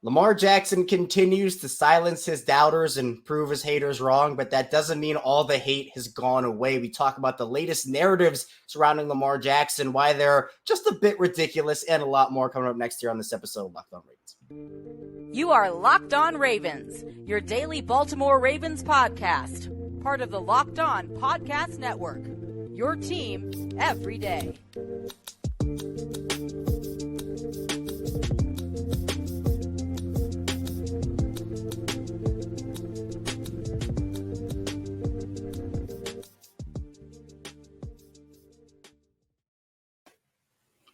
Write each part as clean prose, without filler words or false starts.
Lamar Jackson continues to silence his doubters and prove his haters wrong, but that doesn't mean all the hate has gone away. We talk about the latest narratives surrounding Lamar Jackson, why they're just a bit ridiculous, and a lot more coming up next year on this episode of Locked On Ravens. You are Locked On Ravens, your daily Baltimore Ravens podcast, part of the Locked On Podcast Network, your team every day.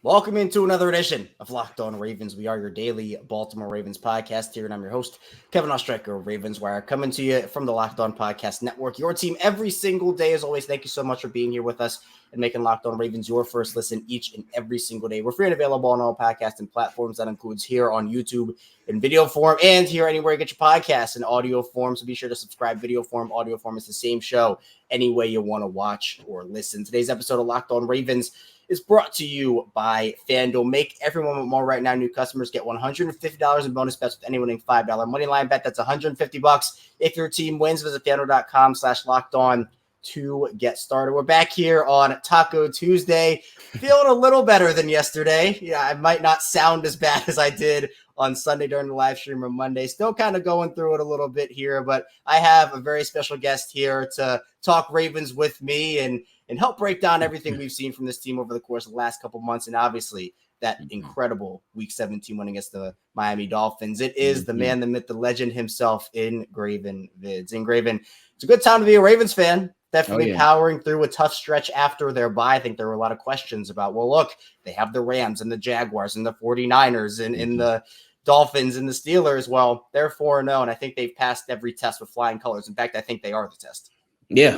Welcome into another edition of Locked On Ravens. We are your daily Baltimore Ravens podcast here, and I'm your host, Kevin Ostreicher of Ravens Wire, coming to you from the Locked On Podcast Network, your team every single day. As always, thank you so much for being here with us and making Locked On Ravens your first listen each and every single day. We're free and available on all podcasting platforms. That includes here on YouTube in video form and here anywhere you get your podcasts in audio form. So be sure to subscribe. Video form, audio form is the same show any way you want to watch or listen. Today's episode of Locked On Ravens is brought to you by FanDuel. Make every moment more right now. New customers get $150 in bonus bets with any winning $5 moneyline bet. That's $150 if your team wins. Visit FanDuel.com/lockedon to get started. We're back here on Taco Tuesday. Feeling a little better than yesterday. Yeah, I might not sound as bad as I did on Sunday during the live stream on Monday. Still kind of going through it a little bit here, but I have a very special guest here to talk Ravens with me and help break down everything we've seen from this team over the course of the last couple months, and obviously that incredible Week 17 win against the Miami Dolphins. It is the man, the myth, the legend himself, Ingraven Vids. Ingraven, it's a good time to be a Ravens fan. Definitely powering through a tough stretch after their bye. I think there were a lot of questions about, well, look, they have the Rams and the Jaguars and the 49ers and the Dolphins and the Steelers. Well, they're 4-0, and I think they've passed every test with flying colors. In fact, I think they are the test. Yeah.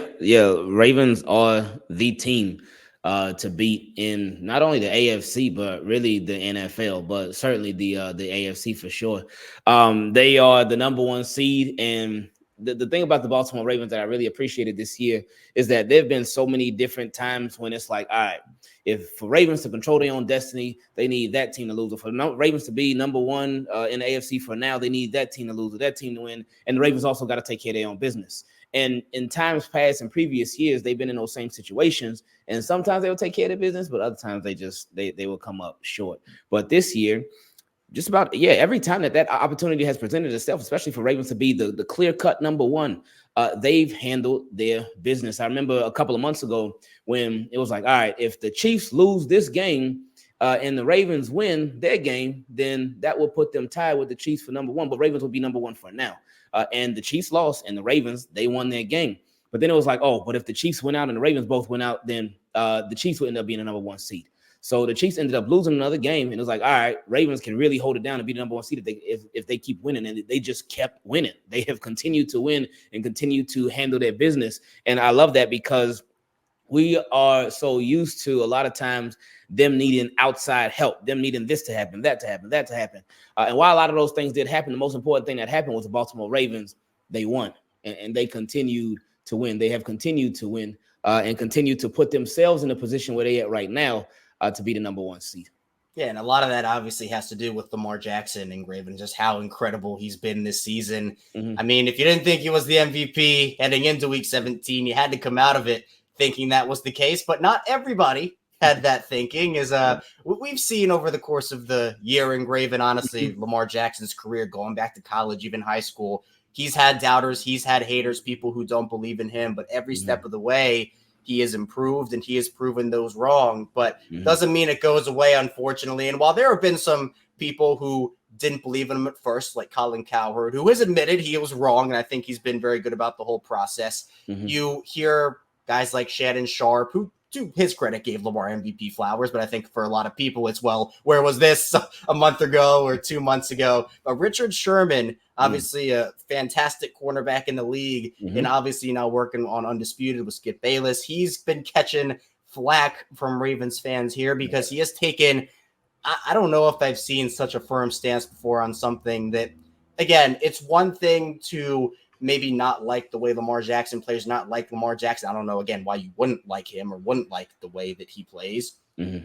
Ravens are the team to beat in not only the AFC, but really the NFL, but certainly the AFC for sure. They are the number one seed, and the thing about the Baltimore Ravens that I really appreciated this year is that there have been so many different times when it's like, all right, if for Ravens to control their own destiny, they need that team to lose. Or for Ravens to be number one in the AFC for now, they need that team to lose or that team to win. And the Ravens also got to take care of their own business. And in times past, in previous years, they've been in those same situations. And sometimes they will take care of their business, but other times they will come up short. But this year, just about, every time that opportunity has presented itself, especially for Ravens to be the clear-cut number one, they've handled their business. I remember a couple of months ago when it was like, all right, if the Chiefs lose this game and the Ravens win their game, then that will put them tied with the Chiefs for number one, but Ravens will be number one for now. And the Chiefs lost, and the Ravens, they won their game. But then it was like, oh, but if the Chiefs went out and the Ravens both went out, then the Chiefs would end up being the number one seed. So the Chiefs ended up losing another game, and it was like, all right, Ravens can really hold it down and be the number one seed if they keep winning, and they just kept winning. They have continued to win and continue to handle their business, and I love that because we are so used to a lot of times them needing outside help, them needing this to happen, that to happen, that to happen. And while a lot of those things did happen, the most important thing that happened was the Baltimore Ravens. They won, and they continued to win. They have continued to win and continue to put themselves in the position where they at right now to be the number one seed. Yeah, and a lot of that obviously has to do with Lamar Jackson and Ingraven, just how incredible he's been this season. I mean, if you didn't think he was the MVP heading into Week 17, you had to come out of it thinking that was the case, but not everybody had that thinking. Is what we've seen over the course of the year, Ingraven, honestly, Lamar Jackson's career, going back to college, even high school, he's had doubters, he's had haters, people who don't believe in him, but every step of the way, he has improved and he has proven those wrong, but doesn't mean it goes away, unfortunately. And while there have been some people who didn't believe in him at first, like Colin Cowherd, who has admitted he was wrong, and I think he's been very good about the whole process. You hear guys like Shannon Sharp, who, to his credit, gave Lamar MVP flowers, but I think for a lot of people, it's, well, where was this a month ago or 2 months ago? But Richard Sherman, obviously a fantastic cornerback in the league, and obviously now working on Undisputed with Skip Bayless. He's been catching flack from Ravens fans here because he has taken, I don't know if I've seen such a firm stance before on something that, again, it's one thing to maybe not like the way Lamar Jackson plays, not like Lamar Jackson. I don't know, again, why you wouldn't like him or wouldn't like the way that he plays.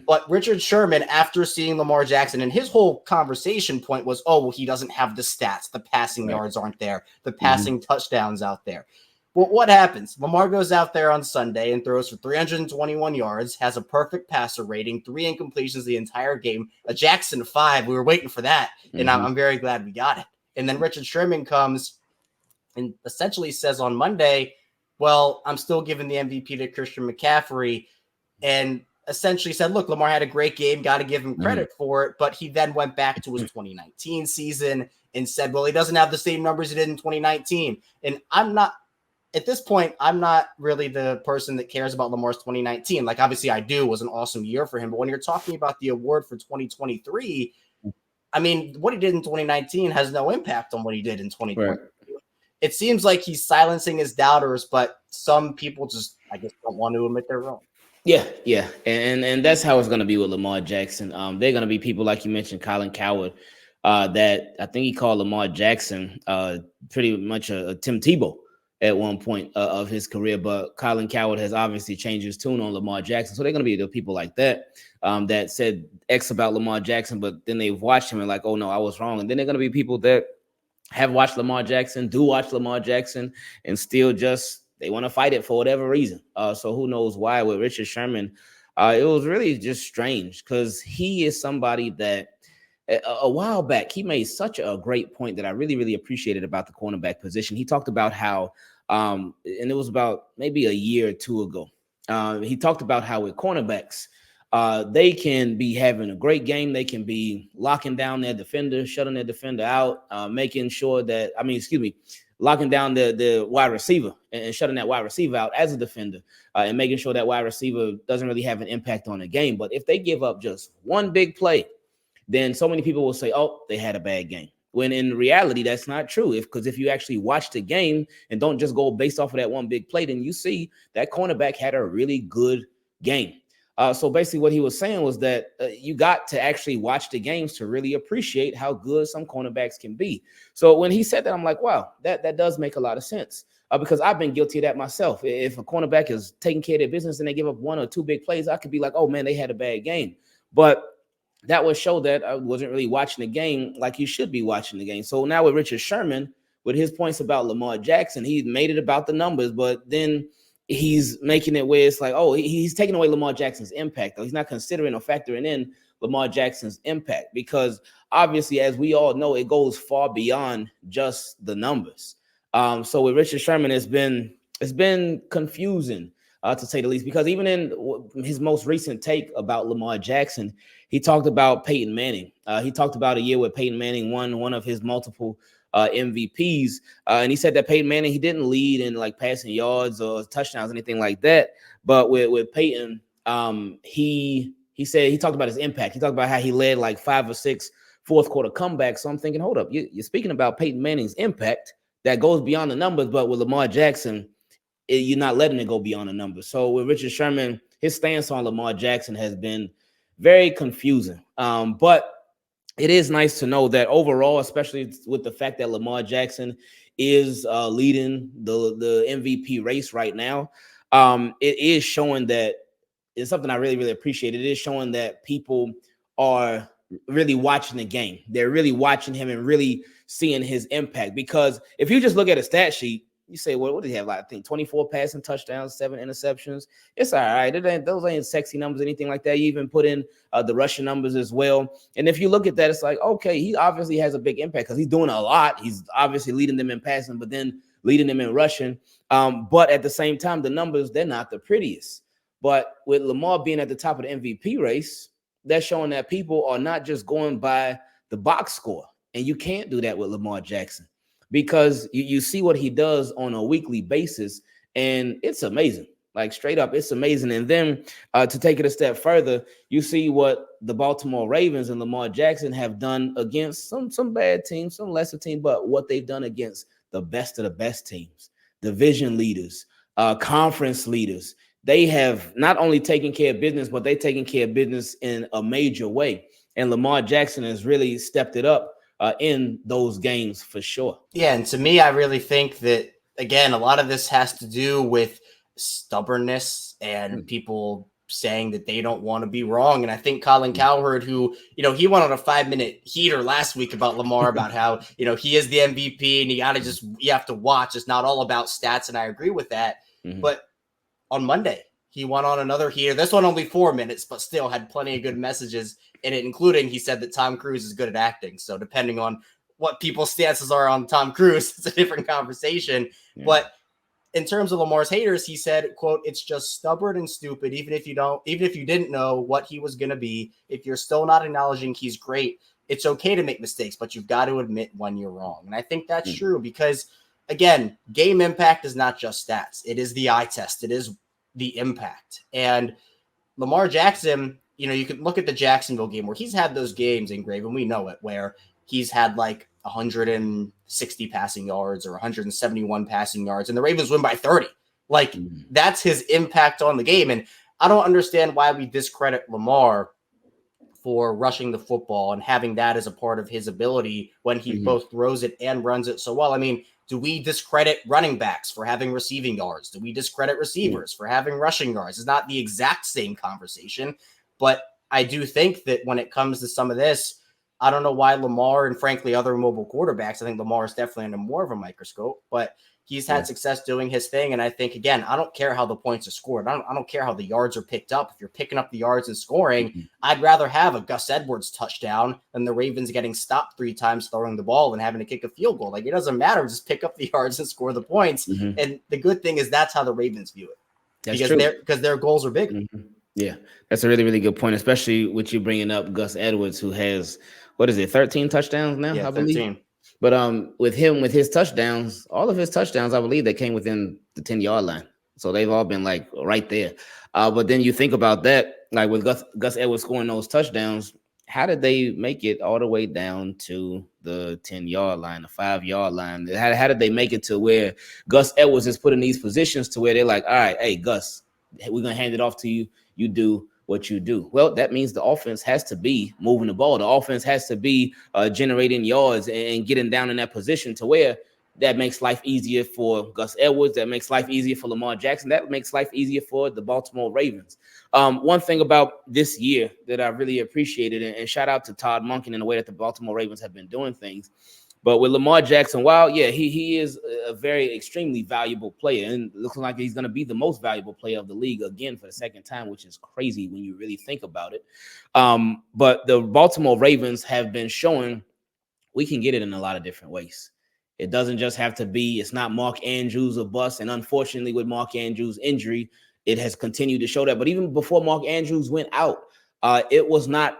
But Richard Sherman, after seeing Lamar Jackson, and his whole conversation point was, oh, well, he doesn't have the stats. The passing yards aren't there. The passing touchdowns out there. Well, what happens? Lamar goes out there on Sunday and throws for 321 yards, has a perfect passer rating, 3 incompletions the entire game, a Jackson 5. We were waiting for that, and I'm very glad we got it. And then Richard Sherman comes and essentially says on Monday, well, I'm still giving the MVP to Christian McCaffrey, and essentially said, look, Lamar had a great game, got to give him credit for it, but he then went back to his 2019 season and said, well, he doesn't have the same numbers he did in 2019. And at this point, I'm not really the person that cares about Lamar's 2019. Like, obviously I do. It was an awesome year for him. But when you're talking about the award for 2023, I mean, what he did in 2019 has no impact on what he did in 2020. Right. It seems like he's silencing his doubters, but some people just, I guess, don't want to admit they're wrong. Yeah. And that's how it's going to be with Lamar Jackson. They're going to be people like you mentioned, Colin Cowherd, that I think he called Lamar Jackson pretty much a Tim Tebow at one point of his career, but Colin Cowherd has obviously changed his tune on Lamar Jackson. So they're going to be the people like that that said X about Lamar Jackson, but then they've watched him and like, oh no, I was wrong. And then they're going to be people that have watched Lamar Jackson, do watch Lamar Jackson, and still just they want to fight it for whatever reason. So who knows why with Richard Sherman? It was really just strange because he is somebody that a while back, he made such a great point that I really, really appreciated about the cornerback position. He talked about how, and it was about maybe a year or two ago, he talked about how with cornerbacks, they can be having a great game. They can be locking down their defender, shutting their defender out, making sure that, locking down the wide receiver and shutting that wide receiver out as a defender and making sure that wide receiver doesn't really have an impact on the game. But if they give up just one big play, then so many people will say, oh, they had a bad game. When in reality, that's not true. Because if you actually watch the game and don't just go based off of that one big play, then you see that cornerback had a really good game. So basically what he was saying was that you got to actually watch the games to really appreciate how good some cornerbacks can be. So when he said that, I'm like, wow, that does make a lot of sense because I've been guilty of that myself. If a cornerback is taking care of their business and they give up one or two big plays, I could be like, oh man, they had a bad game. But that would show that I wasn't really watching the game like you should be watching the game. So now with Richard Sherman, with his points about Lamar Jackson, he made it about the numbers, but then he's making it where it's like, oh, he's taking away Lamar Jackson's impact, though. He's not considering or factoring in Lamar Jackson's impact because obviously, as we all know, it goes far beyond just the numbers. So with Richard Sherman, it's been confusing to say the least, because even in his most recent take about Lamar Jackson, he talked about Peyton Manning. He talked about a year where Peyton Manning won one of his multiple MVPs. And he said that Peyton Manning, he didn't lead in like passing yards or touchdowns, anything like that. But with Peyton, he said he talked about his impact. He talked about how he led like 5 or 6 fourth quarter comebacks. So I'm thinking, hold up, you're speaking about Peyton Manning's impact that goes beyond the numbers, but with Lamar Jackson, you're not letting it go beyond the numbers. So with Richard Sherman, his stance on Lamar Jackson has been very confusing. But it is nice to know that overall, especially with the fact that Lamar Jackson is leading the MVP race right now, it is showing that it's something I really, really appreciate. It is showing that people are really watching the game. They're really watching him and really seeing his impact. Because if you just look at a stat sheet, you say, well, what did he have? Like, I think 24 passing touchdowns, 7 interceptions. It's all right. Those ain't sexy numbers, anything like that. You even put in the rushing numbers as well. And if you look at that, it's like, okay, he obviously has a big impact because he's doing a lot. He's obviously leading them in passing, but then leading them in rushing. But at the same time, the numbers, they're not the prettiest. But with Lamar being at the top of the MVP race, that's showing that people are not just going by the box score. And you can't do that with Lamar Jackson, because you see what he does on a weekly basis, and it's amazing. Like, straight up, it's amazing. And then to take it a step further, you see what the Baltimore Ravens and Lamar Jackson have done against some bad teams, some lesser teams, but what they've done against the best of the best teams, division leaders, conference leaders. They have not only taken care of business, but they've taken care of business in a major way. And Lamar Jackson has really stepped it up in those games for sure. Yeah, and to me, I really think that, again, a lot of this has to do with stubbornness and people saying that they don't want to be wrong. And I think Colin Cowherd, who, he went on a 5-minute heater last week about Lamar, about how, he is the MVP and you have to watch. It's not all about stats. And I agree with that. But on Monday, he went on another heater. This one only 4 minutes, but still had plenty of good messages in it, including he said that Tom Cruise is good at acting. So depending on what people's stances are on Tom Cruise, it's a different conversation. Yeah. But in terms of Lamar's haters, he said, quote, "It's just stubborn and stupid. Even if you didn't know what he was going to be, if you're still not acknowledging he's great, it's okay to make mistakes, but you've got to admit when you're wrong." And I think that's true because, again, game impact is not just stats. It is the eye test. It is the impact. And Lamar Jackson, you can look at the Jacksonville game where he's had those games, Ingraven, we know it, where he's had like 160 passing yards or 171 passing yards, and the Ravens win by 30. Like, that's his impact on the game. And I don't understand why we discredit Lamar for rushing the football and having that as a part of his ability when he both throws it and runs it so well. I mean, do we discredit running backs for having receiving yards? Do we discredit receivers for having rushing yards? It's not the exact same conversation, but I do think that when it comes to some of this, I don't know why Lamar and frankly other mobile quarterbacks, I think Lamar is definitely under more of a microscope, but he's had success doing his thing. And I think, again, I don't care how the points are scored. I don't care how the yards are picked up. If you're picking up the yards and scoring, I'd rather have a Gus Edwards touchdown than the Ravens getting stopped 3 times throwing the ball and having to kick a field goal. Like, it doesn't matter. Just pick up the yards and score the points. And the good thing is that's how the Ravens view it. That's because their goals are bigger. Yeah, that's a really, really good point, especially with you bringing up Gus Edwards, who has, 13 touchdowns now, I believe. 13. But with his touchdowns, all of his touchdowns, I believe they came within the 10-yard line. So they've all been like right there. But then you think about that, like with Gus Edwards scoring those touchdowns, how did they make it all the way down to the 10-yard line, the 5-yard line? How did they make it to where Gus Edwards is put in these positions to where they're like, all right, hey, Gus, we're going to hand it off to you. You do what you do. Well, that means the offense has to be moving the ball. The offense has to be generating yards and getting down in that position to where that makes life easier for Gus Edwards. That makes life easier for Lamar Jackson. That makes life easier for the Baltimore Ravens. One thing about this year that I really appreciated, and shout out to Todd Monken in the way that the Baltimore Ravens have been doing things. But with Lamar Jackson, while, he is a very extremely valuable player and looks like he's going to be the most valuable player of the league again for the second time, which is crazy when you really think about it. But the Baltimore Ravens have been showing we can get it in a lot of different ways. It doesn't just have to be, it's not Mark Andrews or bust. And unfortunately, with Mark Andrews' injury, it has continued to show that. But even before Mark Andrews went out, it was not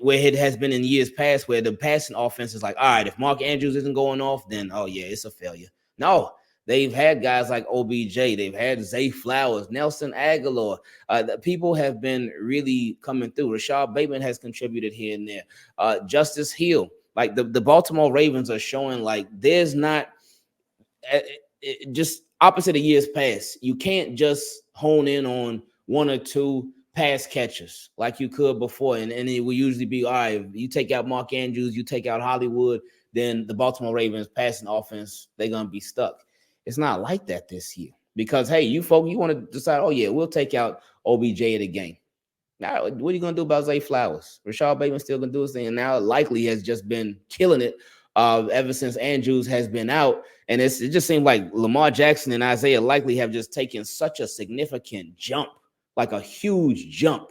where it has been in years past, where the passing offense is like, all right, if Mark Andrews isn't going off, then, it's a failure. No, they've had guys like OBJ. They've had Zay Flowers, Nelson Aguilar. The people have been really coming through. Rashad Bateman has contributed here and there. Justice Hill. Like the Baltimore Ravens are showing like there's not just opposite of years past. You can't just hone in on one or two pass catchers like you could before. And it will usually be, all right, you take out Mark Andrews, you take out Hollywood, then the Baltimore Ravens passing offense, they're going to be stuck. It's not like that this year because, hey, you folk, you want to decide, we'll take out OBJ at a game. Now, what are you going to do about Zay Flowers? Rashad Bateman still going to do his thing, and now Likely has just been killing it ever since Andrews has been out. And it just seemed like Lamar Jackson and Isaiah Likely have just taken such a significant jump, like a huge jump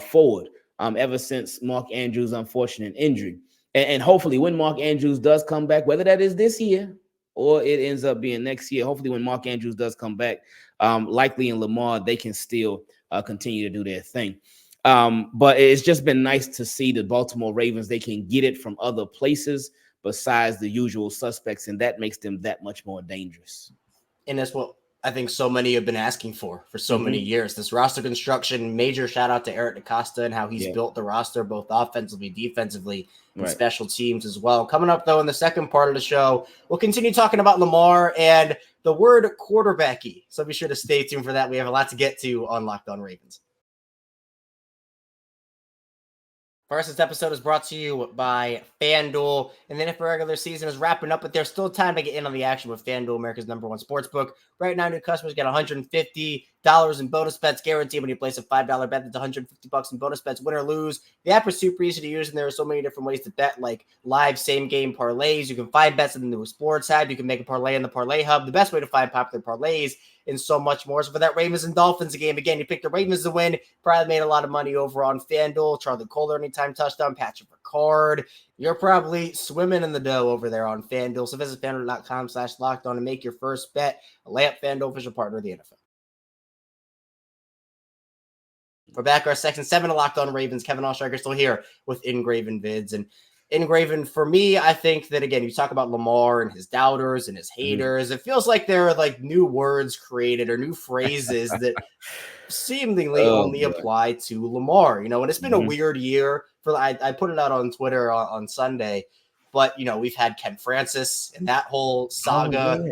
forward ever since Mark Andrews' unfortunate injury. And hopefully when Mark Andrews does come back, whether that is this year or it ends up being next year, hopefully when Mark Andrews does come back, Likely and Lamar, they can still continue to do their thing. But it's just been nice to see the Baltimore Ravens. They can get it from other places besides the usual suspects, and that makes them that much more dangerous. And that's what I think so many have been asking for so many years. This roster construction, major shout out to Eric DaCosta and how he's built the roster, both offensively, defensively, and special teams as well. Coming up, though, in the second part of the show, we'll continue talking about Lamar and the word quarterbacky. So be sure to stay tuned for that. We have a lot to get to on Locked On Ravens. First, this episode is brought to you by FanDuel. And then if the regular season is wrapping up, but there's still time to get in on the action with FanDuel, America's number one sportsbook. Right now, new customers get $150 in bonus bets guaranteed when you place a $5 bet. That's $150 in bonus bets, win or lose. The app is super easy to use, and there are so many different ways to bet, like live same-game parlays. You can find bets in the new sports hub. You can make a parlay in the Parlay Hub. The best way to find popular parlays and so much more. So for that Ravens and Dolphins game, again, you picked the Ravens to win. Probably made a lot of money over on FanDuel. Charlie Kohler anytime touchdown, Patrick Ricard. You're probably swimming in the dough over there on FanDuel. So visit FanDuel.com/lockedon and make your first bet. A layup, FanDuel, official partner of the NFL. We're back. Our section 7 of Locked On Ravens. Kevin Oestreicher still here with Ingraven Vids. And Ingraven, for me, I think that, again, you talk about Lamar and his doubters and his haters. It feels like there are like new words created or new phrases that seemingly only apply to Lamar, and it's been a weird year I put it out on Twitter on Sunday, but we've had Ken Francis and that whole saga,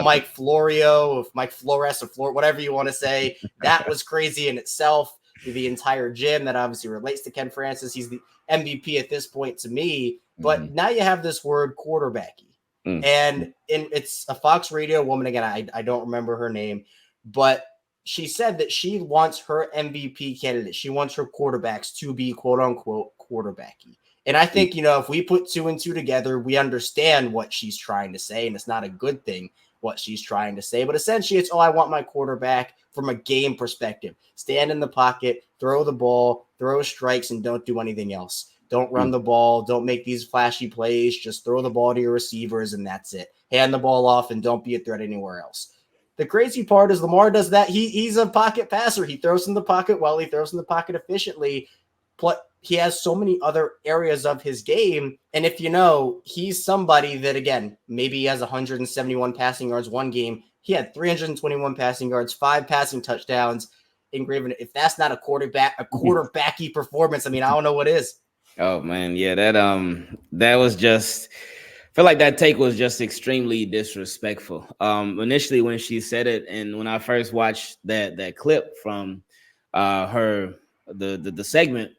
Mike Florio, Mike Flores or whatever you want to say. That was crazy in itself. The entire gym that obviously relates to Ken Francis. He's the MVP at this point to me, but now you have this word quarterbacky. And it's a Fox Radio woman. Again, I don't remember her name, but she said that she wants her MVP candidate. She wants her quarterbacks to be quote unquote quarterbacky. And I think, if we put 2 and 2 together, we understand what she's trying to say. And it's not a good thing what she's trying to say, but essentially it's, I want my quarterback from a game perspective. Stand in the pocket, throw the ball, throw strikes, and don't do anything else. Don't run the ball. Don't make these flashy plays. Just throw the ball to your receivers, and that's it. Hand the ball off, and don't be a threat anywhere else. The crazy part is Lamar does that. He's a pocket passer. He throws in the pocket well. He throws in the pocket efficiently. But he has so many other areas of his game. And if he's somebody that, again, maybe he has 171 passing yards one game. He had 321 passing yards, 5 passing touchdowns. Ingraven, if that's not a quarterbacky performance, I don't know what is. Oh man, yeah, that was just, I feel like that take was just extremely disrespectful. Initially when she said it, and when I first watched that clip from the segment,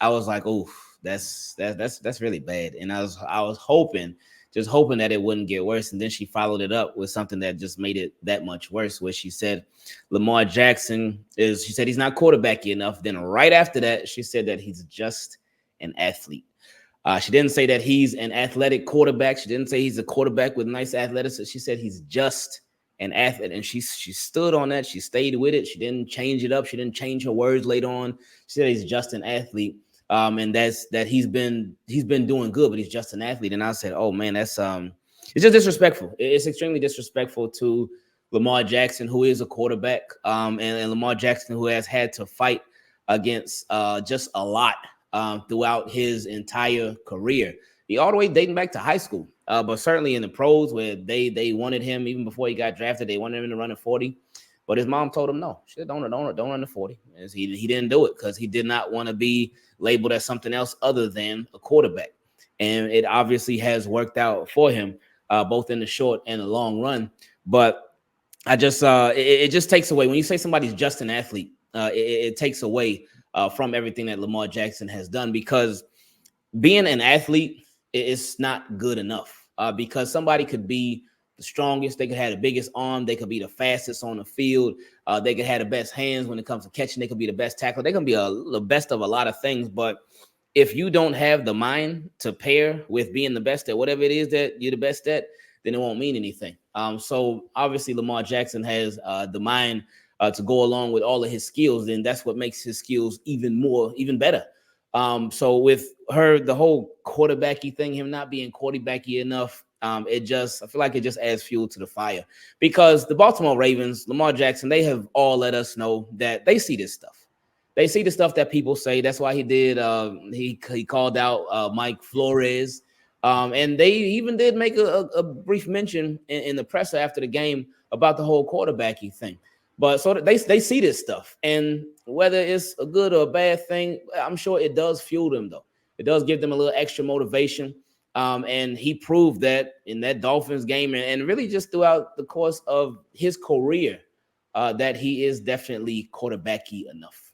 I was like, oh, that's really bad. And I was hoping that it wouldn't get worse. And then she followed it up with something that just made it that much worse, where she said Lamar Jackson she said he's not quarterbacky enough. Then right after that, she said that he's just an athlete. She didn't say that he's an athletic quarterback. She didn't say he's a quarterback with nice athleticism. She said he's just an athlete. And she stood on that. She stayed with it. She didn't change it up. She didn't change her words later on. She said he's just an athlete. And that he's been doing good, but he's just an athlete. And I said, oh man, that's it's just disrespectful. It's extremely disrespectful to Lamar Jackson, who is a quarterback, and Lamar Jackson, who has had to fight against just a lot throughout his entire career. All the way dating back to high school, but certainly in the pros, where they wanted him even before he got drafted. They wanted him to run a 40. But his mom told him, no, she said, don't run the 40. And he didn't do it because he did not want to be labeled as something else other than a quarterback. And it obviously has worked out for him, both in the short and the long run. But I just, it just takes away, when you say somebody's just an athlete, it takes away from everything that Lamar Jackson has done, because being an athlete is not good enough, because somebody could be the strongest, they could have the biggest arm, they could be the fastest on the field, they could have the best hands when it comes to catching, they could be the best tackler, they can be the best of a lot of things. But if you don't have the mind to pair with being the best at whatever it is that you're the best at, then it won't mean anything. So obviously Lamar Jackson has the mind to go along with all of his skills, and that's what makes his skills even better. So with the whole quarterbacky thing, him not being quarterbacky enough, I feel like it just adds fuel to the fire, because the Baltimore Ravens, Lamar Jackson, they have all let us know that they see this stuff. They see the stuff that people say. That's why he did. He called out Mike Flores, and they even did make a brief mention in the presser after the game about the whole quarterbacky thing. But so they see this stuff, and whether it's a good or a bad thing, I'm sure it does fuel them, though. It does give them a little extra motivation. And he proved that in that Dolphins game, and really just throughout the course of his career, that he is definitely quarterbacky enough.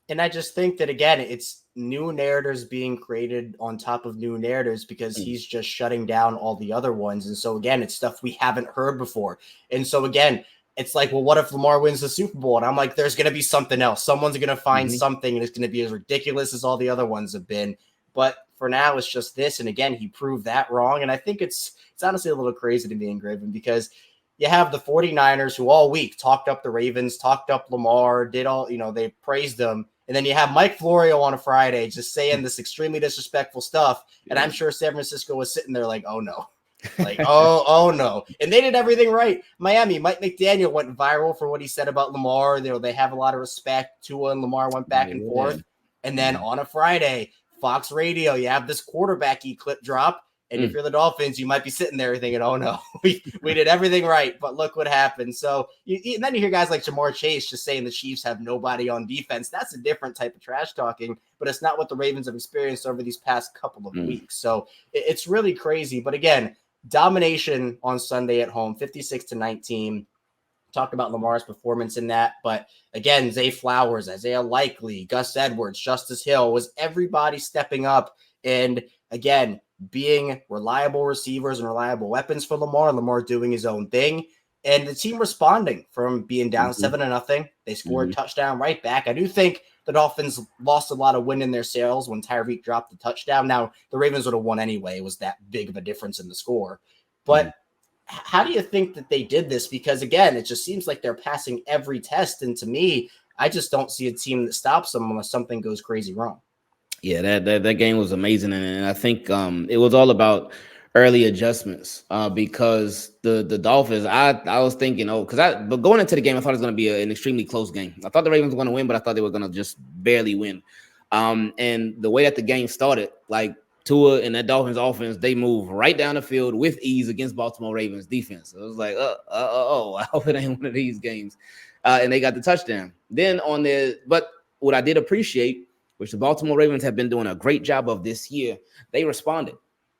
And I just think that, again, it's new narratives being created on top of new narratives because he's just shutting down all the other ones. And so again, it's stuff we haven't heard before. And so again, it's like, well, what if Lamar wins the Super Bowl? And I'm like, there's going to be something else. Someone's going to find something, and it's going to be as ridiculous as all the other ones have been. But for now, it's just this. And again, he proved that wrong. And I think it's honestly a little crazy to me, Ingraven, because you have the 49ers who all week talked up the Ravens, talked up Lamar, did all, they praised them. And then you have Mike Florio on a Friday just saying this extremely disrespectful stuff. And I'm sure San Francisco was sitting there like, oh no. Like, oh no. And they did everything right. Miami, Mike McDaniel went viral for what he said about Lamar. They have a lot of respect. Tua and Lamar went back and forth. And then on a Friday, Fox Radio, you have this quarterback-y clip drop. And if you're the Dolphins, you might be sitting there thinking, oh no, we did everything right, but look what happened. So and then you hear guys like Jamar Chase just saying the Chiefs have nobody on defense. That's a different type of trash talking, but it's not what the Ravens have experienced over these past couple of weeks. So it's really crazy. But again, domination on Sunday at home, 56-19. Talked about Lamar's performance in that. But again, Zay Flowers, Isaiah Likely, Gus Edwards, Justice Hill, was everybody stepping up. And again, being reliable receivers and reliable weapons for Lamar doing his own thing, and the team responding from being down 7-0. They scored a touchdown right back. I do think the Dolphins lost a lot of wind in their sails when Tyreek dropped the touchdown. Now, the Ravens would have won anyway. It was that big of a difference in the score. But how do you think that they did this? Because, again, it just seems like they're passing every test. And to me, I just don't see a team that stops them unless something goes crazy wrong. Yeah, that game was amazing, and I think it was all about early adjustments because the Dolphins. I was thinking, but going into the game, I thought it was going to be an extremely close game. I thought the Ravens were going to win, but I thought they were going to just barely win. And the way that the game started, like Tua and that Dolphins offense, they moved right down the field with ease against Baltimore Ravens defense. So it was like, I hope it ain't one of these games. And they got the touchdown. Then but what I did appreciate, which the Baltimore Ravens have been doing a great job of this year, they responded.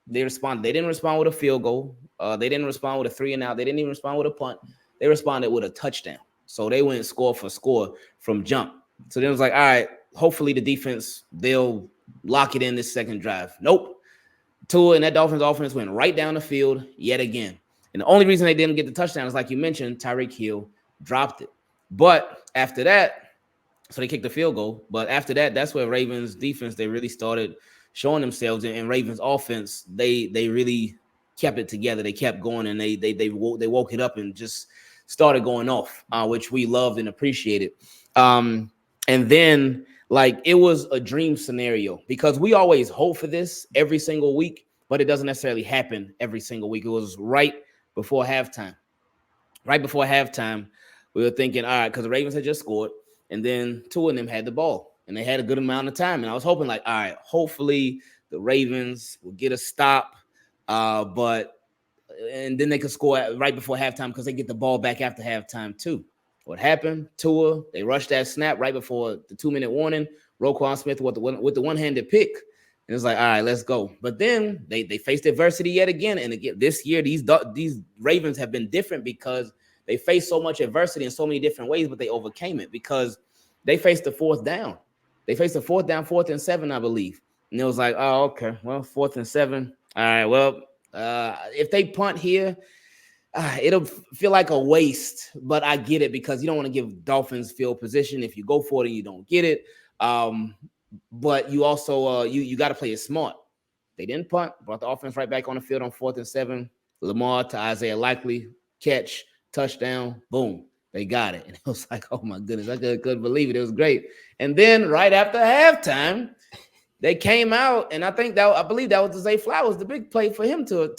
They didn't respond with a field goal. They didn't respond with a 3-and-out. They didn't even respond with a punt. They responded with a touchdown. So they went score for score from jump. So then it was like, all right, hopefully the defense, they'll lock it in this second drive. Nope. Tua and that Dolphins offense went right down the field yet again. And the only reason they didn't get the touchdown is, like you mentioned, Tyreek Hill dropped it. But after that, so they kicked the field goal. But after that, that's where Ravens defense, they really started showing themselves. And Ravens offense, they really kept it together. They kept going, and they woke it up and just started going off, which we loved and appreciated. And then, like, it was a dream scenario because we always hope for this every single week, but it doesn't necessarily happen every single week. It was right before halftime. Right before halftime, we were thinking, all right, because the Ravens had just scored. And then two of them had the ball, and they had a good amount of time. And I was hoping, like, all right, hopefully the Ravens will get a stop, and then they could score right before halftime because they get the ball back after halftime too. What happened? Tua, they rushed that snap right before the 2-minute warning. Roquan Smith with the one-handed pick. And it's like, all right, let's go. But then they faced adversity yet again. And again, this year, these Ravens have been different because they faced so much adversity in so many different ways, but they overcame it because they faced the fourth down. They faced the 4th and 7, I believe. And it was like, oh, okay, well, 4th and 7. All right, well, if they punt here, it'll feel like a waste, but I get it because you don't want to give Dolphins field position. If you go for it and you don't get it. But you also, you got to play it smart. They didn't punt, brought the offense right back on the field on 4th and 7. Lamar to Isaiah Likely, catch. Touchdown, boom, they got it. And it was like, oh my goodness, I couldn't believe it. It was great. And then right after halftime, they came out, and I believe that was the Zay Flowers, the big play for him to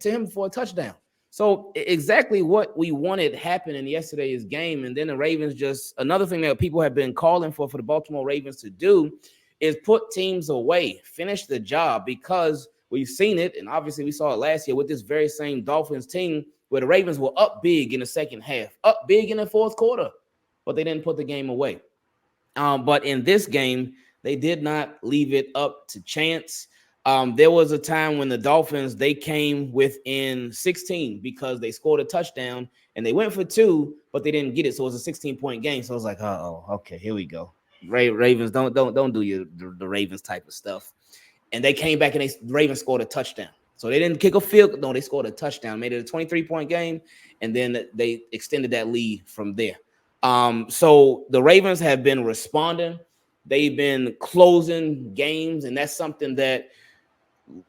him for a touchdown. So exactly what we wanted happened in yesterday's game. And then the Ravens just, another thing that people have been calling for the Baltimore Ravens to do is put teams away, finish the job, because we've seen it, and obviously we saw it last year with this very same Dolphins team where the Ravens were up big in the second half, up big in the fourth quarter, but they didn't put the game away. But in this game, they did not leave it up to chance. There was a time when the Dolphins, they came within 16 because they scored a touchdown and they went for 2, but they didn't get it. So it was a 16-point game. So I was like, oh, okay, here we go. Ravens don't do the Ravens type of stuff. And they came back and the Ravens scored a touchdown. So they didn't kick a field. No, they scored a touchdown, made it a 23-point game, and then they extended that lead from there. So the Ravens have been responding. They've been closing games, and that's something that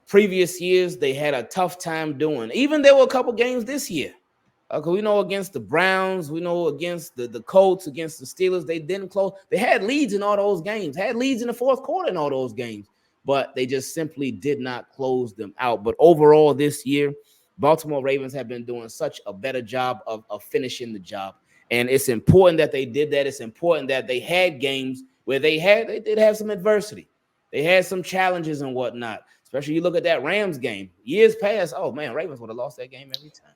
previous years they had a tough time doing. Even there were a couple games this year. We know against the Browns, we know against the Colts, against the Steelers, they didn't close. They had leads in all those games, had leads in the fourth quarter in all those games, but they just simply did not close them out. But overall this year, Baltimore Ravens have been doing such a better job of finishing the job. And it's important that they did that. It's important that they had games where they did have some adversity. They had some challenges and whatnot. Especially you look at that Rams game. Years past, oh man, Ravens would have lost that game every time.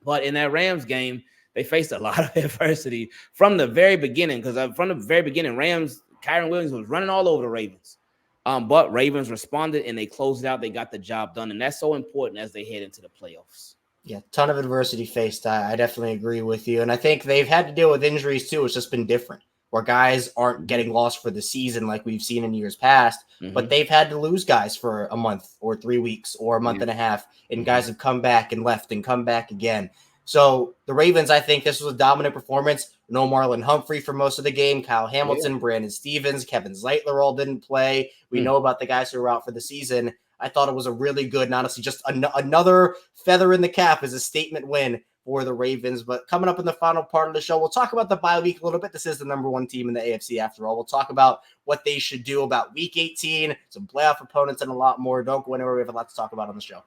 But in that Rams game, they faced a lot of adversity from the very beginning. Because from the very beginning, Kyron Williams was running all over the Ravens. But Ravens responded and they closed it out. They got the job done. And that's so important as they head into the playoffs. Yeah, ton of adversity faced. I definitely agree with you. And I think they've had to deal with injuries too. It's just been different, where guys aren't getting lost for the season like we've seen in years past, but they've had to lose guys for a month or 3 weeks or a month and a half, and guys have come back and left and come back again. So the Ravens, I think this was a dominant performance. No Marlon Humphrey for most of the game. Kyle Hamilton, Brandon Stevens, Kevin Zeitler all didn't play. We know about the guys who were out for the season. I thought it was a really good, and honestly, just another feather in the cap as a statement win for the Ravens. But coming up in the final part of the show, we'll talk about the bye week a little bit. This is the number one team in the AFC after all. We'll talk about what they should do about week 18, some playoff opponents, and a lot more. Don't go anywhere. We have a lot to talk about on the show.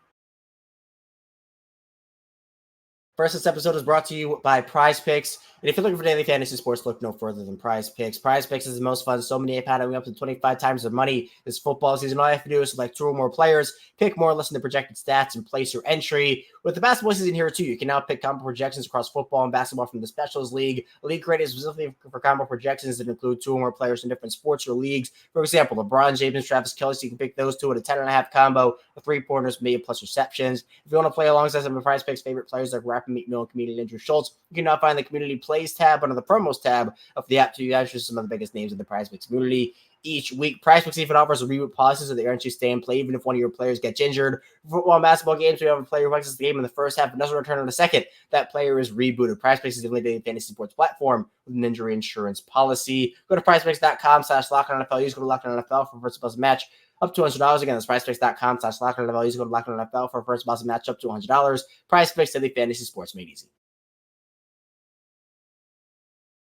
First, this episode is brought to you by PrizePicks. And if you're looking for daily fantasy sports, look no further than PrizePicks. PrizePicks is the most fun. So many have had up to 25 times the money this football season. All you have to do is select 2 or more players, pick more, listen to projected stats, and place your entry. With the basketball season here, too, you can now pick combo projections across football and basketball from the Specials League. A league created specifically for combo projections that include 2 or more players in different sports or leagues. For example, LeBron James and Travis Kelce, you can pick those 2 at a 10.5 combo with 3-pointers made plus receptions. If you want to play alongside some of PrizePicks' favorite players like Rapper Meek Mill and comedian Andrew Schultz, you can now find the Community Plays tab under the Promos tab of the app to you guys. Some of the biggest names in the PrizePicks community. Each week, PrizePicks even offers a reboot policy so they guarantee you stay and play even if one of your players gets injured. For football and basketball games, we have a player who exits the game in the first half and doesn't return in the second. That player is rebooted. PrizePicks is the only daily fantasy sports platform with an injury insurance policy. Go to PrizePicks.com/LockedOnNFL. Use code LockedOnNFL for first deposit match up to $200. Again, that's PrizePicks.com/LockedOnNFL. Use code LockedOnNFL for first deposit match up to $100. PrizePicks, daily fantasy sports made easy.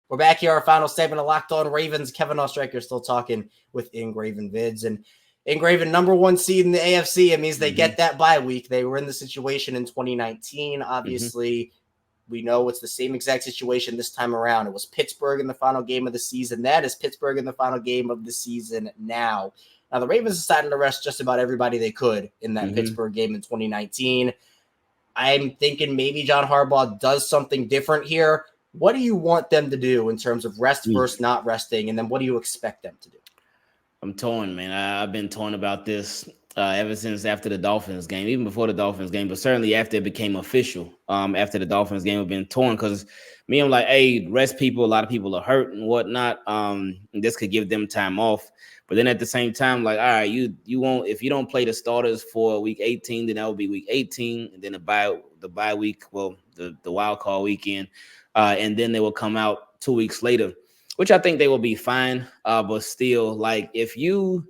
We're back here, our final segment of Locked On Ravens. Kevin Oestreicher still talking with Ingraven Vids. And Ingraven, number one seed in the AFC. It means they get that bye week. They were in the situation in 2019. Obviously, we know it's the same exact situation this time around. It was Pittsburgh in the final game of the season. That is Pittsburgh in the final game of the season now. Now, the Ravens decided to rest just about everybody they could in that Pittsburgh game in 2019. I'm thinking maybe John Harbaugh does something different here. What do you want them to do in terms of rest versus not resting? And then what do you expect them to do? I'm torn, man. I've been torn about this ever since after the Dolphins game, even before the Dolphins game, but certainly after it became official. After the Dolphins game, I've been torn because I'm like, hey, rest people. A lot of people are hurt and whatnot. And this could give them time off. But then at the same time, like, all right, you won't, if you don't play the starters for week 18, then that will be week 18. And then the bye week, well, the wild card weekend. And then they will come out 2 weeks later, which I think they will be fine. But still, like, even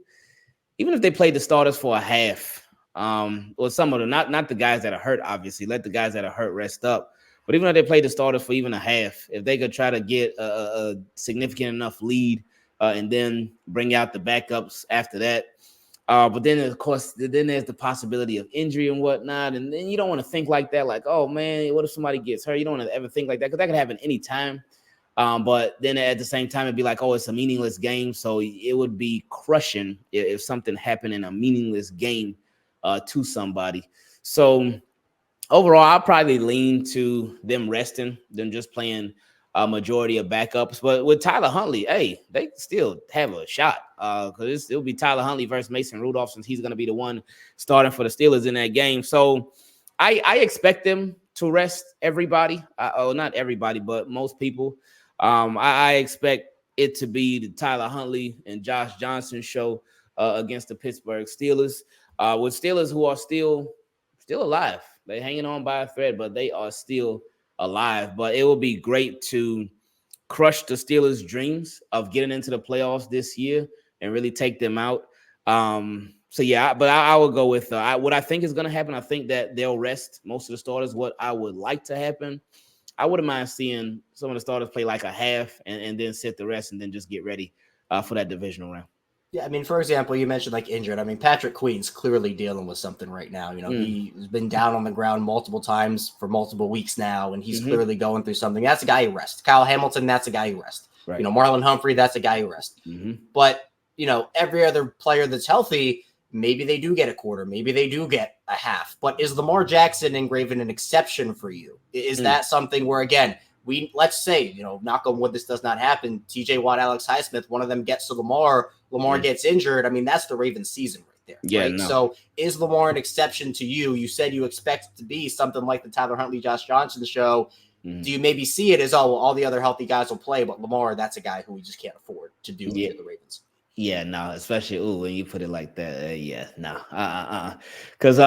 if they play the starters for a half, or some of them, not the guys that are hurt, obviously, let the guys that are hurt rest up. But even if they play the starters for even a half, if they could try to get a significant enough lead and then bring out the backups after that. But then, of course, then there's the possibility of injury and whatnot. And then you don't want to think like that, like, oh, man, what if somebody gets hurt? You don't want to ever think like that because that could happen anytime. But then at the same time, it'd be like, oh, it's a meaningless game. So it would be crushing if something happened in a meaningless game to somebody. So overall, I'll probably lean to them resting, them just playing a majority of backups. But with Tyler Huntley, hey, they still have a shot because it'll be Tyler Huntley versus Mason Rudolph since he's going to be the one starting for the Steelers in that game. So I expect them to rest everybody. Not everybody, but most people. I expect it to be the Tyler Huntley and Josh Johnson show against the Pittsburgh Steelers. With Steelers who are still alive. They're hanging on by a thread, but they are still alive. But it will be great to crush the Steelers' dreams of getting into the playoffs this year and really take them out. So yeah, but I would go with what I think is going to happen. I think that they'll rest most of the starters. What I would like to happen, I wouldn't mind seeing some of the starters play like a half and then sit the rest and then just get ready for that divisional round. Yeah, I mean, for example, you mentioned like injured. I mean, Patrick Queen's clearly dealing with something right now. You know, he's been down on the ground multiple times for multiple weeks now, and he's clearly going through something. That's a guy you rest. Kyle Hamilton, that's a guy you rest. Right. You know, Marlon Humphrey, that's a guy you rest. But, you know, every other player that's healthy, maybe they do get a quarter. Maybe they do get a half. But is Lamar Jackson Ingraven an exception for you? Is that something where, again, let's say, you know, knock on wood, this does not happen. TJ Watt, Alex Highsmith, one of them gets to Lamar gets injured. I mean, that's the Ravens season right there. Yeah. Right? No. So is Lamar an exception to you? You said you expect it to be something like the Tyler Huntley, Josh Johnson show. Do you maybe see it as, oh, well, all the other healthy guys will play, but Lamar, that's a guy who we just can't afford to do with the Ravens? Yeah, no, especially when you put it like that. Because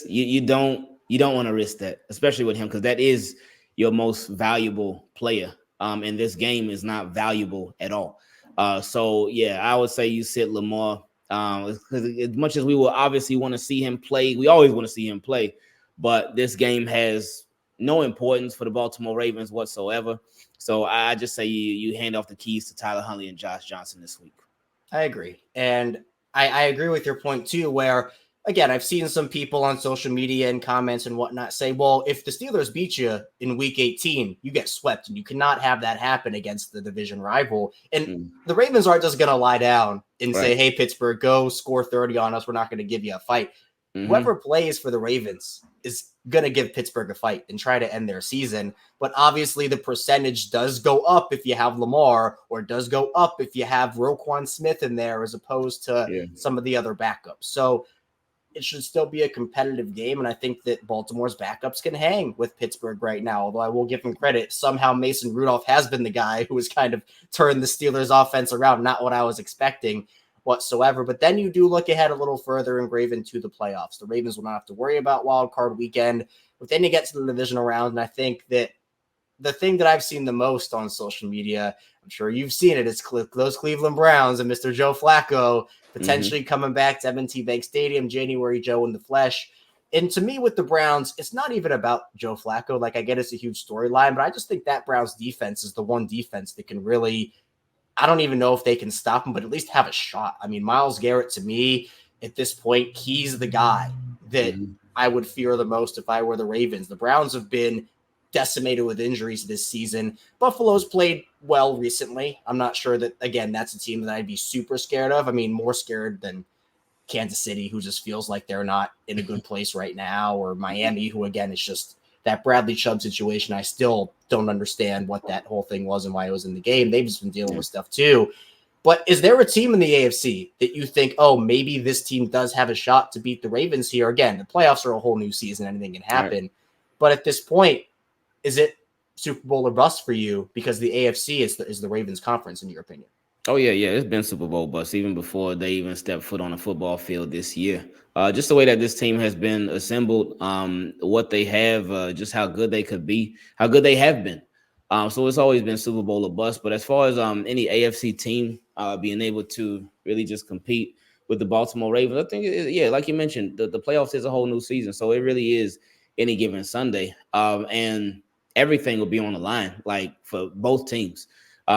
you don't want to risk that, especially with him, because that is your most valuable player. And this game is not valuable at all. So yeah, I would say you sit Lamar. Because as much as we will obviously want to see him play, we always want to see him play, but this game has no importance for the Baltimore Ravens whatsoever. So I just say you hand off the keys to Tyler Huntley and Josh Johnson this week. I agree. And I agree with your point too, where, again, I've seen some people on social media and comments and whatnot say, well, if the Steelers beat you in week 18, you get swept, and you cannot have that happen against the division rival. And the Ravens aren't just going to lie down and say, hey, Pittsburgh, go score 30 on us. We're not going to give you a fight. Whoever plays for the Ravens is going to give Pittsburgh a fight and try to end their season. But obviously the percentage does go up if you have Lamar, or does go up if you have Roquan Smith in there as opposed to some of the other backups. So it should still be a competitive game. And I think that Baltimore's backups can hang with Pittsburgh right now, although I will give him credit. Somehow Mason Rudolph has been the guy who has kind of turned the Steelers offense around. Not what I was expecting whatsoever. But then you do look ahead a little further and Ingraven to the playoffs. The Ravens will not have to worry about wild card weekend, but then you get to the divisional round. And I think that the thing that I've seen the most on social media, I'm sure you've seen it, is those Cleveland Browns and Mr. Joe Flacco potentially coming back to M&T Bank Stadium, January Joe in the flesh. And to me, with the Browns, it's not even about Joe Flacco. Like, I get it's a huge storyline, but I just think that Browns defense is the one defense that can really, I don't even know if they can stop him, but at least have a shot. I mean, Myles Garrett, to me, at this point, he's the guy that I would fear the most if I were the Ravens. The Browns have been decimated with injuries this season. Buffalo's played well recently. I'm not sure that, again, that's a team that I'd be super scared of. I mean, more scared than Kansas City, who just feels like they're not in a good place right now, or Miami, who, again, is just that Bradley Chubb situation. I still don't understand what that whole thing was and why it was in the game. They've just been dealing with stuff too. But is there a team in the AFC that you think, oh, maybe this team does have a shot to beat the Ravens here? Again, the playoffs are a whole new season. Anything can happen. But at this point, is it Super Bowl or bust for you? Because the AFC is the Ravens conference, in your opinion. Oh, yeah. It's been Super Bowl bust even before they even stepped foot on a football field this year. Just the way that this team has been assembled, what they have, just how good they could be, how good they have been. So it's always been Super Bowl or bust. But as far as any AFC team being able to really just compete with the Baltimore Ravens, I think, like you mentioned, the playoffs is a whole new season. So it really is any given Sunday. And everything will be on the line, like for both teams.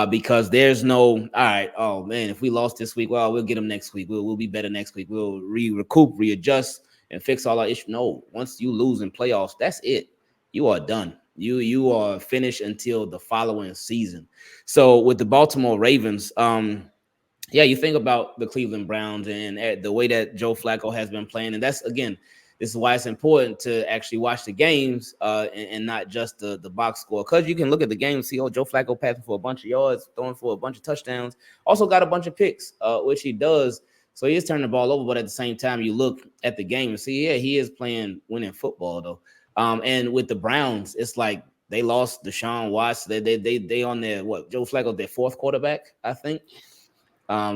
Because there's no, all right, oh man, if we lost this week, well, we'll get them next week. We'll be better next week. We'll readjust, and fix all our issues. No, once you lose in playoffs, that's it. You are done. You are finished until the following season. So with the Baltimore Ravens, you think about the Cleveland Browns and the way that Joe Flacco has been playing, and that's, again, this is why it's important to actually watch the games and not just the box score. Because you can look at the game and see, Joe Flacco passing for a bunch of yards, throwing for a bunch of touchdowns, also got a bunch of picks, which he does. So he is turning the ball over. But at the same time, you look at the game and see, he is playing winning football, though. And with the Browns, it's like They lost Deshaun Watson. They on their Joe Flacco, their fourth quarterback, I think.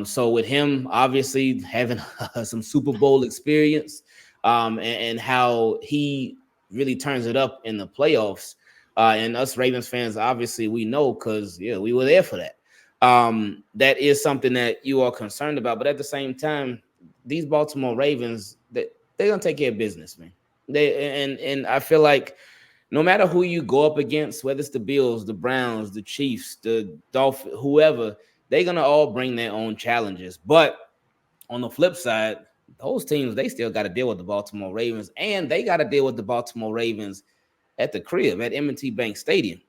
So with him obviously having some Super Bowl experience, and how he really turns it up in the playoffs, and us Ravens fans, obviously we know because we were there for that. That is something that you are concerned about, but at the same time, these Baltimore Ravens, they're gonna take care of business, man. And I feel like no matter who you go up against, whether it's the Bills, the Browns, the Chiefs, the Dolphins, whoever, they're gonna all bring their own challenges. But on the flip side, those teams, they still got to deal with the Baltimore Ravens, and they got to deal with the Baltimore Ravens at the crib at M&T Bank Stadium.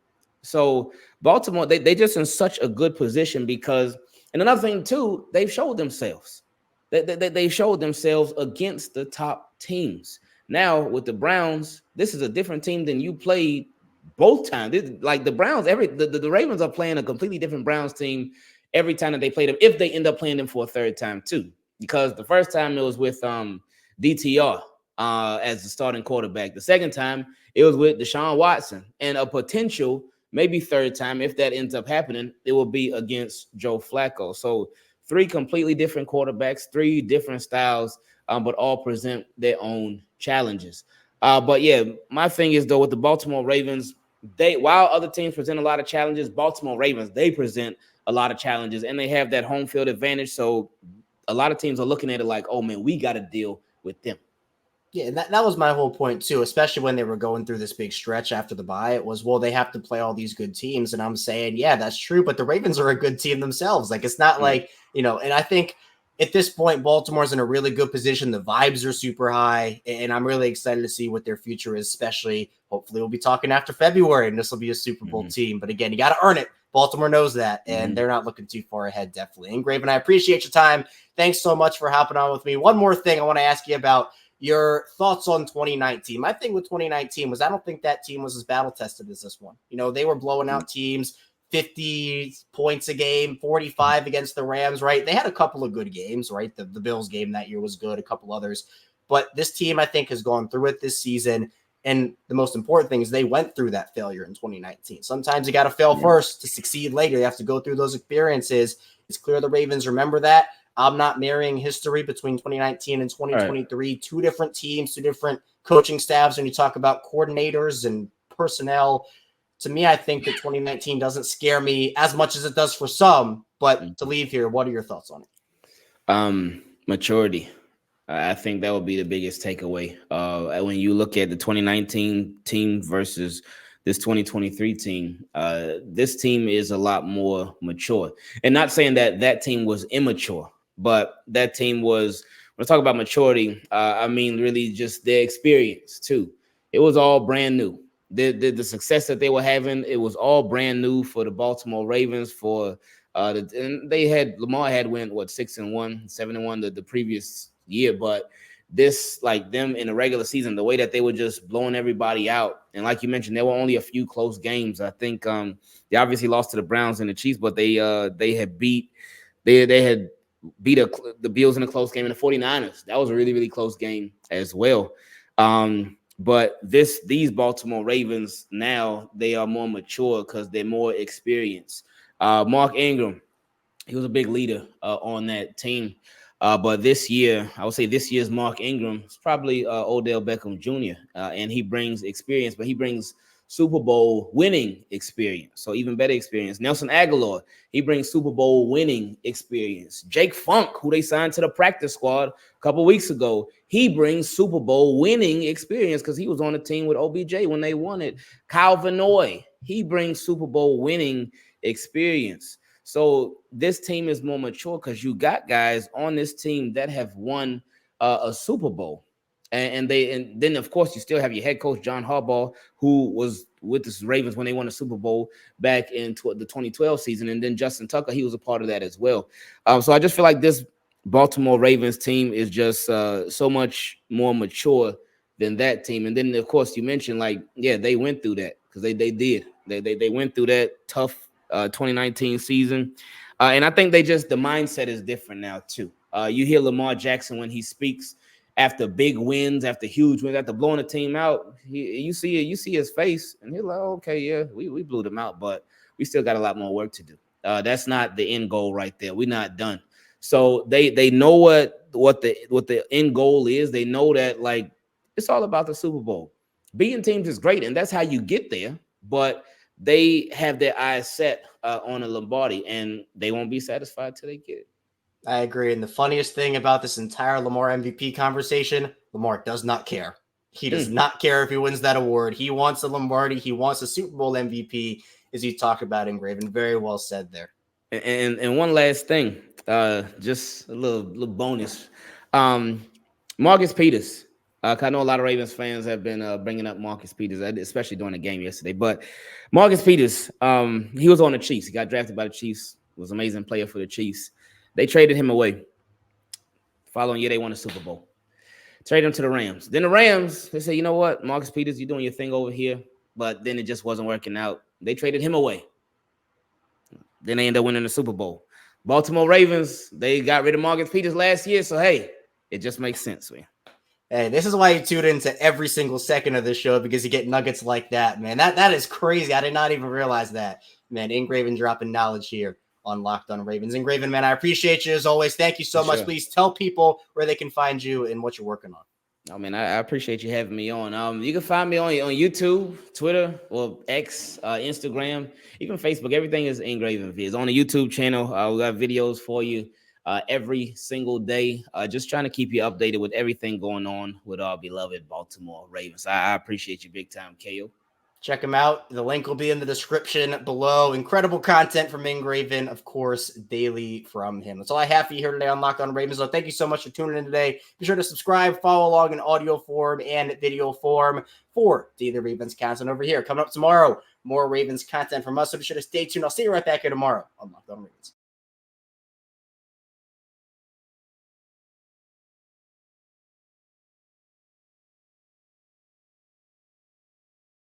So Baltimore, they just in such a good position because, and another thing too, they've showed themselves. They showed themselves against the top teams. Now with the Browns, this is a different team than you played both times. Like the Browns, the Ravens are playing a completely different Browns team every time that they play them, if they end up playing them for a third time too. Because the first time it was with DTR as the starting quarterback. The second time it was with Deshaun Watson, and a potential maybe third time, if that ends up happening, it will be against Joe Flacco. So 3 completely different quarterbacks, 3 different styles, but all present their own challenges. But yeah, my thing is though with the Baltimore Ravens, while other teams present a lot of challenges, Baltimore Ravens, they present a lot of challenges, and they have that home field advantage. So a lot of teams are looking at it like, oh man, we got to deal with them. Yeah, and that was my whole point too, especially when they were going through this big stretch after the bye. It was, well, they have to play all these good teams. And I'm saying, yeah, that's true. But the Ravens are a good team themselves. Like, it's not like, and I think at this point, Baltimore's in a really good position. The vibes are super high. And I'm really excited to see what their future is, especially hopefully we'll be talking after February and this will be a Super Bowl team. But again, you got to earn it. Baltimore knows that, and they're not looking too far ahead, definitely. Ingraven, I appreciate your time. Thanks so much for hopping on with me. One more thing I want to ask you about. Your thoughts on 2019. My thing with 2019 was I don't think that team was as battle-tested as this one. They were blowing out teams 50 points a game, 45 against the Rams, right? They had a couple of good games, right? The Bills game that year was good, a couple others. But this team, I think, has gone through it this season. And the most important thing is they went through that failure in 2019. Sometimes you got to fail first to succeed later. You have to go through those experiences. It's clear the Ravens remember that. I'm not marrying history between 2019 and 2023. Right. 2 different teams, 2 different coaching staffs. When you talk about coordinators and personnel, to me, I think that 2019 doesn't scare me as much as it does for some. But to leave here, what are your thoughts on it? Maturity. I think that would be the biggest takeaway. When you look at the 2019 team versus this 2023 team, this team is a lot more mature. And not saying that team was immature, but that team was, when I talk about maturity, I mean really just their experience too. It was all brand new. The success that they were having, it was all brand new for the Baltimore Ravens. And Lamar had went 6-1, 7-1 the previous year, but this, like them in the regular season, the way that they were just blowing everybody out, and like you mentioned, there were only a few close games. I think they obviously lost to the Browns and the Chiefs, but they had beat the Bills in a close game, and the 49ers. That was a really, really close game as well. But these Baltimore Ravens now, they are more mature because they're more experienced. Mark Ingram, he was a big leader on that team. But this year, I would say this year's Mark Ingram is probably Odell Beckham Jr. And he brings experience, but he brings Super Bowl winning experience. So even better experience. Nelson Aguilar, he brings Super Bowl winning experience. Jake Funk, who they signed to the practice squad a couple weeks ago, he brings Super Bowl winning experience because he was on the team with OBJ when they won it. Kyle Vanoy, he brings Super Bowl winning experience. So this team is more mature because you got guys on this team that have won a Super Bowl. And then, of course, you still have your head coach, John Harbaugh, who was with the Ravens when they won the Super Bowl back in the 2012 season. And then Justin Tucker, he was a part of that as well. So I just feel like this Baltimore Ravens team is just so much more mature than that team. And then, of course, you mentioned, they went through that because they did. They went through that tough 2019 season. And I think the mindset is different now, too. You hear Lamar Jackson when he speaks, after big wins, after huge wins, after blowing a team out, you see his face, and he's like, oh, okay, yeah, we blew them out, but we still got a lot more work to do. That's not the end goal right there. We're not done. So they know what the end goal is. They know that, like, it's all about the Super Bowl. Beating teams is great, and that's how you get there. But they have their eyes set on a Lombardi, and they won't be satisfied till they get it. I agree. And the funniest thing about this entire Lamar MVP conversation, Lamar does not care. He does not care if he wins that award. He wants a Lombardi. He wants a Super Bowl MVP, as you talk about, Ingraven. Very well said there. And one last thing, just a little bonus. Marcus Peters. I know a lot of Ravens fans have been bringing up Marcus Peters, especially during the game yesterday. But Marcus Peters, he was on the Chiefs. He got drafted by the Chiefs. Was an amazing player for the Chiefs. They traded him away. Following year, they won a Super Bowl. Traded him to the Rams. Then the Rams, they said, you know what, Marcus Peters, you're doing your thing over here. But then it just wasn't working out. They traded him away. Then they ended up winning the Super Bowl. Baltimore Ravens, they got rid of Marcus Peters last year. So, hey, it just makes sense, man. Hey, this is why you tune into every single second of this show, because you get nuggets like that, man. That is crazy. I did not even realize that, man. Ingraven dropping knowledge here on Locked On Ravens. Ingraven, man, I appreciate you as always. Thank you so much. Sure. Please tell people where they can find you and what you're working on. Oh, man, I appreciate you having me on. You can find me on YouTube, Twitter, or X, Instagram, even Facebook. Everything is Ingraven Vids. On the YouTube channel, we got videos for you every single day. Just trying to keep you updated with everything going on with our beloved Baltimore Ravens. I appreciate you big time, KO. Check them out. The link will be in the description below. Incredible content from Ingraven, of course, daily from him. That's all I have for you here today on Locked On Ravens. So thank you so much for tuning in today. Be sure to subscribe, follow along in audio form and video form for the Ravens content over here. Coming up tomorrow, more Ravens content from us. So be sure to stay tuned. I'll see you right back here tomorrow on Locked On Ravens.